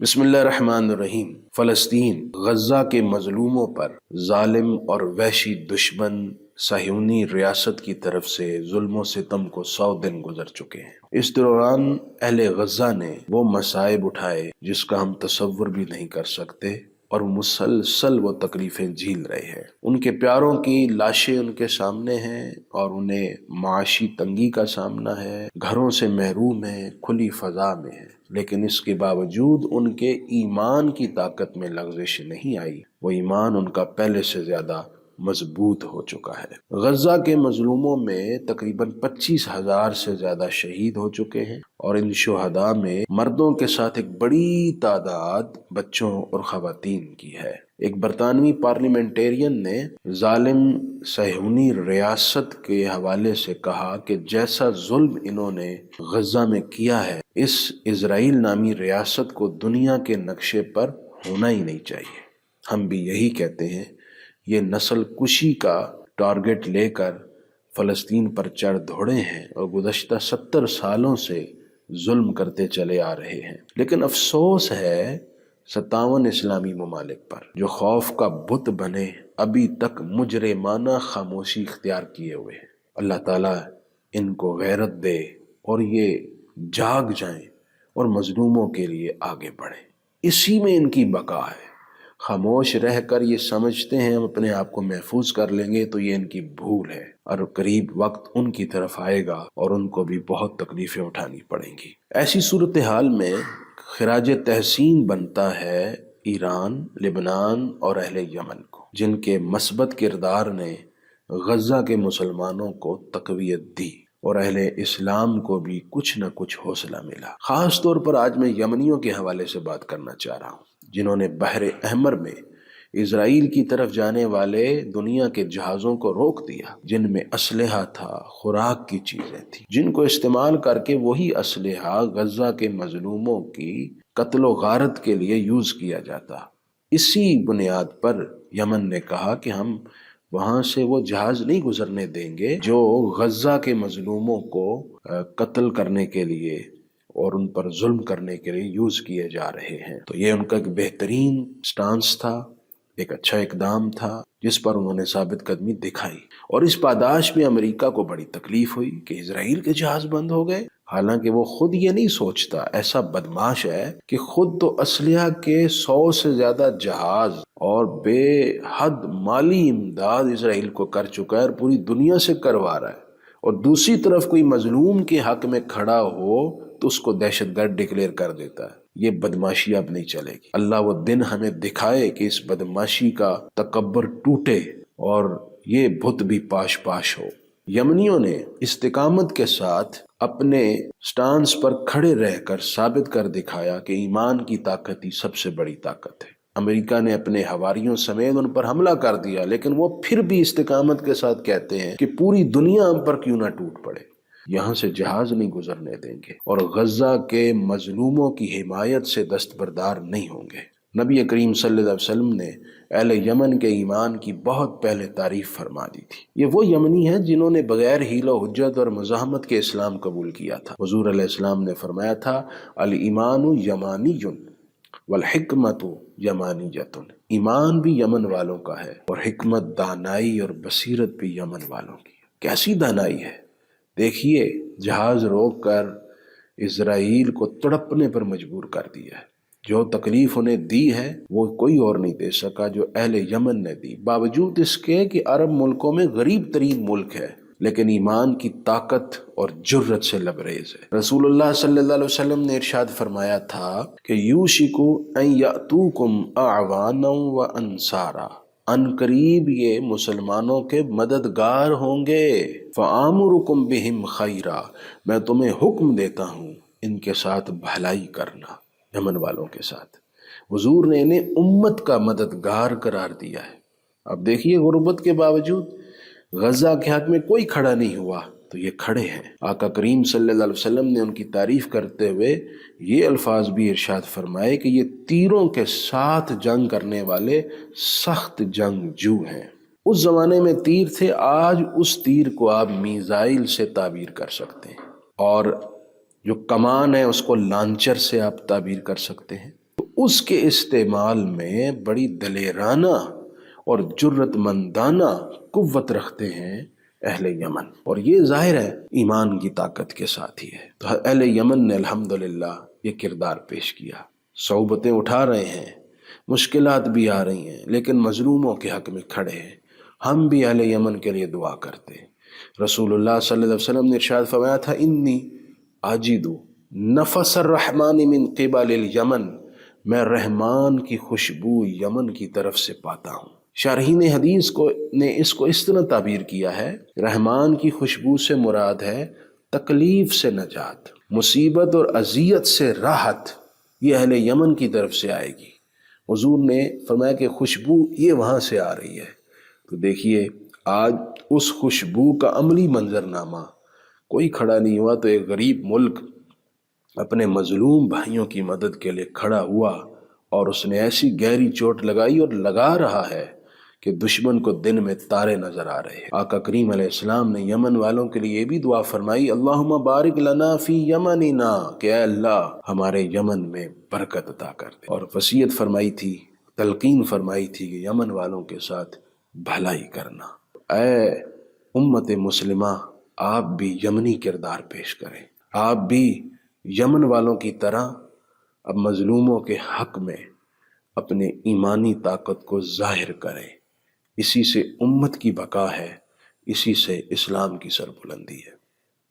بسم اللہ الرحمن الرحیم۔ فلسطین غزہ کے مظلوموں پر ظالم اور وحشی دشمن صہیونی ریاست کی طرف سے ظلم و ستم کو 100 دن گزر چکے ہیں۔ اس دوران اہل غزہ نے وہ مصائب اٹھائے جس کا ہم تصور بھی نہیں کر سکتے، اور مسلسل وہ تکلیفیں جھیل رہے ہیں۔ ان کے پیاروں کی لاشیں ان کے سامنے ہیں اور انہیں معاشی تنگی کا سامنا ہے، گھروں سے محروم ہیں، کھلی فضا میں ہیں، لیکن اس کے باوجود ان کے ایمان کی طاقت میں لغزش نہیں آئی۔ وہ ایمان ان کا پہلے سے زیادہ مضبوط ہو چکا ہے۔ غزہ کے مظلوموں میں تقریباً 25,000 سے زیادہ شہید ہو چکے ہیں، اور ان شہداء میں مردوں کے ساتھ ایک بڑی تعداد بچوں اور خواتین کی ہے۔ ایک برطانوی پارلیمنٹیرین نے ظالم صہیونی ریاست کے حوالے سے کہا کہ جیسا ظلم انہوں نے غزہ میں کیا ہے، اس اسرائیل نامی ریاست کو دنیا کے نقشے پر ہونا ہی نہیں چاہیے۔ ہم بھی یہی کہتے ہیں، یہ نسل کشی کا ٹارگٹ لے کر فلسطین پر چڑھ دوڑے ہیں اور گزشتہ 70 سالوں سے ظلم کرتے چلے آ رہے ہیں، لیکن افسوس ہے 57 اسلامی ممالک پر جو خوف کا بت بنے ابھی تک مجرمانہ خاموشی اختیار کیے ہوئے ہیں۔ اللہ تعالیٰ ان کو غیرت دے اور یہ جاگ جائیں اور مظلوموں کے لیے آگے بڑھیں۔ اسی میں ان کی بقا ہے۔ خاموش رہ کر یہ سمجھتے ہیں ہم اپنے آپ کو محفوظ کر لیں گے، تو یہ ان کی بھول ہے، اور قریب وقت ان کی طرف آئے گا اور ان کو بھی بہت تکلیفیں اٹھانی پڑیں گی۔ ایسی صورتحال میں خراج تحسین بنتا ہے ایران، لبنان اور اہل یمن کو، جن کے مثبت کردار نے غزہ کے مسلمانوں کو تقویت دی اور اہل اسلام کو بھی کچھ نہ کچھ حوصلہ ملا۔ خاص طور پر آج میں یمنیوں کے حوالے سے بات کرنا چاہ رہا ہوں، جنہوں نے بحر احمر میں اسرائیل کی طرف جانے والے دنیا کے جہازوں کو روک دیا، جن میں اسلحہ تھا، خوراک کی چیزیں تھیں، جن کو استعمال کر کے وہی اسلحہ غزہ کے مظلوموں کی قتل و غارت کے لیے یوز کیا جاتا۔ اسی بنیاد پر یمن نے کہا کہ ہم وہاں سے وہ جہاز نہیں گزرنے دیں گے جو غزہ کے مظلوموں کو قتل کرنے کے لیے اور ان پر ظلم کرنے کے لیے یوز کیے جا رہے ہیں۔ تو یہ ان کا ایک بہترین سٹانس تھا، ایک اچھا اقدام تھا جس پر انہوں نے ثابت قدمی دکھائی، اور اس پاداش میں امریکہ کو بڑی تکلیف ہوئی کہ اسرائیل کے جہاز بند ہو گئے، حالانکہ وہ خود یہ نہیں سوچتا، ایسا بدماش ہے کہ خود تو اسلحہ کے 100 سے زیادہ جہاز اور بے حد مالی امداد اسرائیل کو کر چکا ہے اور پوری دنیا سے کروا رہا ہے، اور دوسری طرف کوئی مظلوم کے حق میں کھڑا ہو تو اس کو دہشت گرد ڈکلیئر کر دیتا ہے۔ یہ بدماشی اب نہیں چلے گی۔ اللہ وہ دن ہمیں دکھائے کہ اس بدماشی کا تکبر ٹوٹے اور یہ بت بھی پاش پاش ہو۔ یمنیوں نے استقامت کے ساتھ اپنے سٹانس پر کھڑے رہ کر ثابت کر دکھایا کہ ایمان کی طاقت ہی سب سے بڑی طاقت ہے۔ امریکہ نے اپنے حواریوں سمیت ان پر حملہ کر دیا، لیکن وہ پھر بھی استقامت کے ساتھ کہتے ہیں کہ پوری دنیا ہم پر کیوں نہ ٹوٹ پڑے، یہاں سے جہاز نہیں گزرنے دیں گے اور غزہ کے مظلوموں کی حمایت سے دستبردار نہیں ہوں گے۔ نبی کریم صلی اللہ علیہ وسلم نے اہل یمن کے ایمان کی بہت پہلے تعریف فرما دی تھی۔ یہ وہ یمنی ہیں جنہوں نے بغیر حیل و حجت اور مزاحمت کے اسلام قبول کیا تھا۔ حضور علیہ السلام نے فرمایا تھا، الایمان یمانی والحکمت یمانیۃ، ایمان بھی یمن والوں کا ہے اور حکمت، دانائی اور بصیرت بھی یمن والوں کی ہے۔ کیسی دانائی ہے! دیکھیے، جہاز روک کر اسرائیل کو تڑپنے پر مجبور کر دیا ہے۔ جو تکلیف انہیں دی ہے وہ کوئی اور نہیں دے سکا جو اہل یمن نے دی، باوجود اس کے کہ عرب ملکوں میں غریب ترین ملک ہے، لیکن ایمان کی طاقت اور جرت سے لبریز ہے۔ رسول اللہ صلی اللہ علیہ وسلم نے ارشاد فرمایا تھا کہ یوشک ان یأتوکم اعوانا وانصارا، ان قریب یہ مسلمانوں کے مددگار ہوں گے، فآمرکم بہم خیرا، میں تمہیں حکم دیتا ہوں ان کے ساتھ بھلائی کرنا، یمن والوں کے ساتھ۔ حضور نے انہیں امت کا مددگار قرار دیا ہے۔ اب دیکھیے، غربت کے باوجود غزہ کے حق میں کوئی کھڑا نہیں ہوا تو یہ کھڑے ہیں۔ آقا کریم صلی اللہ علیہ وسلم نے ان کی تعریف کرتے ہوئے یہ الفاظ بھی ارشاد فرمائے کہ یہ تیروں کے ساتھ جنگ کرنے والے سخت جنگجو ہیں۔ اس زمانے میں تیر تھے، آج اس تیر کو آپ میزائل سے تعبیر کر سکتے ہیں، اور جو کمان ہے اس کو لانچر سے آپ تعبیر کر سکتے ہیں۔ تو اس کے استعمال میں بڑی دلیرانہ اور جرت مندانہ قوت رکھتے ہیں اہل یمن، اور یہ ظاہر ہے ایمان کی طاقت کے ساتھ ہی ہے۔ تو اہل یمن نے الحمدللہ یہ کردار پیش کیا، صعوبتیں اٹھا رہے ہیں، مشکلات بھی آ رہی ہیں، لیکن مظلوموں کے حق میں کھڑے ہیں۔ ہم بھی اہل یمن کے لیے دعا کرتے ہیں۔ رسول اللہ صلی اللہ علیہ وسلم نے ارشاد فرمایا تھا، انی اجد نفس الرحمن من قبل الیمن، میں رحمان کی خوشبو یمن کی طرف سے پاتا ہوں۔ شارحین حدیث نے اس کو اس طرح تعبیر کیا ہے، رحمان کی خوشبو سے مراد ہے تکلیف سے نجات، مصیبت اور اذیت سے راحت، یہ اہل یمن کی طرف سے آئے گی۔ حضور نے فرمایا کہ خوشبو یہ وہاں سے آ رہی ہے۔ تو دیکھیے آج اس خوشبو کا عملی منظرنامہ کوئی کھڑا نہیں ہوا، تو ایک غریب ملک اپنے مظلوم بھائیوں کی مدد کے لیے کھڑا ہوا، اور اس نے ایسی گہری چوٹ لگائی اور لگا رہا ہے کہ دشمن کو دن میں تارے نظر آ رہے ہیں۔ آقا کریم علیہ السلام نے یمن والوں کے لیے یہ بھی دعا فرمائی، اللہم بارک لنا فی یمننا، کہ اے اللہ ہمارے یمن میں برکت عطا کر دے، اور وصیت فرمائی تھی، تلقین فرمائی تھی کہ یمن والوں کے ساتھ بھلائی کرنا۔ اے امت مسلمہ، آپ بھی یمنی کردار پیش کریں، آپ بھی یمن والوں کی طرح اب مظلوموں کے حق میں اپنے ایمانی طاقت کو ظاہر کریں۔ اسی سے امت کی بقا ہے، اسی سے اسلام کی سربلندی ہے۔